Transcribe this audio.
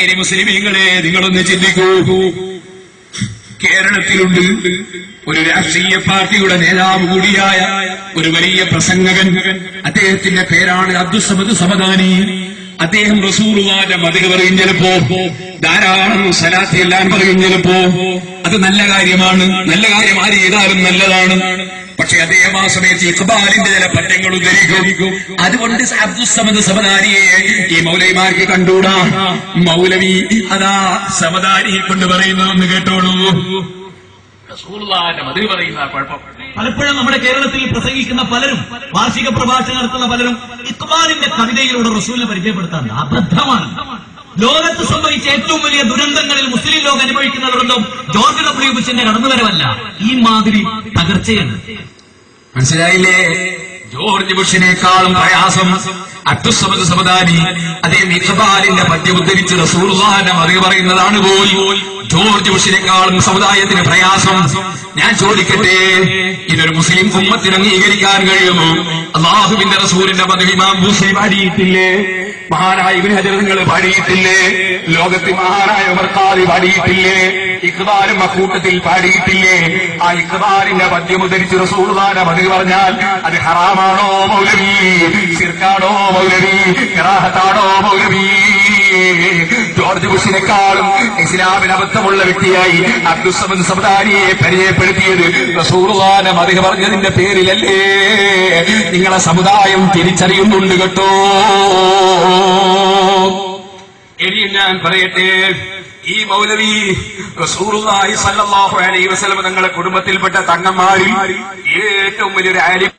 ഇനി മുസ്ലിമീങ്ങളെ നിങ്ങളൊന്ന് ചിന്തിക്കൂ. കേരളത്തിലുണ്ട് ഒരു രാഷ്ട്രീയ പാർട്ടിയുടെ നേതാവ് കൂടിയായ ഒരു വലിയ പ്രസംഗകൻ. അദ്ദേഹത്തിന്റെ പേരാണ് അബ്ദുസ്സമദ് സമദാനി. അദ്ദേഹം റസൂലുള്ളാഹിന്റെ മദ്ഹ് പറയും, ചിലപ്പോ ധാരാളം സലാത്ത് എല്ലാം പറയും. ചിലപ്പോ അത് നല്ല കാര്യമാണ്, നല്ല കാര്യം ആര് ചെയ്താലും നല്ലതാണ്. പക്ഷെ അദ്ദേഹം ആ സമയത്ത് ഇഖ്ബാലിന്റെ ചില പറ്റങ്ങൾ ഉദ്ധരിക്കും. അതുകൊണ്ട് അബ്ദുസ്സമദ് സമദാനിയെ ഈ മൗലവിമാർക്ക് കണ്ടൂടാ. മൗലവി അതാ സമദാനിയെ കൊണ്ട് പറയുന്നതെന്ന് കേട്ടോളൂ. റസൂലുള്ളാഹിന്റെ മദ്ഹ് പറയുന്ന കുഴപ്പം പലപ്പോഴും നമ്മുടെ കേരളത്തിൽ പ്രസംഗിക്കുന്ന പലരും, വാർഷിക പ്രഭാഷണം നടത്തുന്ന പലരും ഇഖ്ബാലിന്റെ കവിതയിലൂടെ റസൂലിനെ പരിചയപ്പെടുത്താറുണ്ട്. അബദ്ധമാണ്. ലോകത്ത് സംഭവിച്ച ഏറ്റവും വലിയ ദുരന്തങ്ങളിൽ മുസ്ലിം ലോകം അനുഭവിക്കുന്ന ദുരന്തം ജോർജ് ഡബ്ല്യു ബുഷിന്റെ കടന്നുവരവല്ല, ഈ മാതിരി തകർച്ചയാണ്. മനസ്സിലായില്ലേ? ജോർജ് ബുഷിനേക്കാളും പ്രയാസം അബ്ദുസ്സമദ് സമദാനി. അദ്ദേഹം ഇഖ്ബാലിന്റെ പദ്യം ഉദ്ധരിച്ച് റസൂലുള്ളാഹിന്റെ മദ്ഹ് പറയുന്നതാണ് പോയി. ജോർജ് ബുഷിനേക്കാളും സമുദായത്തിന് പ്രയാസം. ഞാൻ ചോദിക്കട്ടെ, ഇതൊരു മുസ്ലിം ഉമ്മത്തിന് അംഗീകരിക്കാൻ കഴിയുമോ? അല്ലാഹുവിന്റെ റസൂലിന്റെ മദ്ഹ് ഇമാം ബൂസൈരി പാടിയിട്ടില്ലേ? മഹാനായ ഇബ്നു ഹജർ നിങ്ങൾ പാടിയിട്ടില്ലേ? ലോകത്തിൽ മഹാനായ ഉമർ ഖാദി പാടിയിട്ടില്ലേ? ഇഖ്ബാലും അക്കൂട്ടത്തിൽ പാടിയിട്ടില്ലേ? ആ ഇഖ്ബാലിന്റെ പദ്യം ഉദ്ധരിച്ച് റസൂലുള്ളാഹിന്റെ മദ്ഹ് പറഞ്ഞാൽ അത് ഹറാമാണോ മൗലവി? ശിർക്കാണോ മൗലവി? കറാഹത്താണോ മൗലവി? ജോർജ് ബുഷിനേക്കാളും ഇസ്ലാമിന് അബദ്ധമുള്ള വ്യക്തിയായി അബ്ദുസ്സമദ് സമദാനിയെ പരിചയപ്പെടുത്തിയത് റസൂലുള്ളാഹിന്റെ മദ്ഹ് പറഞ്ഞതിന്റെ പേരിലല്ലേ? നിങ്ങളെ സമുദായം തിരിച്ചറിയുന്നുണ്ട് കേട്ടോ. ഇനിയും ഞാൻ പറയട്ടെ, ഈ മൗലവി റസൂലുള്ളാഹി സ്വല്ലല്ലാഹു അലൈഹി വസല്ലം തങ്ങളുടെ കുടുംബത്തിൽപ്പെട്ട തങ്ങന്മാരിൽ ഏറ്റവും വലിയൊരു ആലിം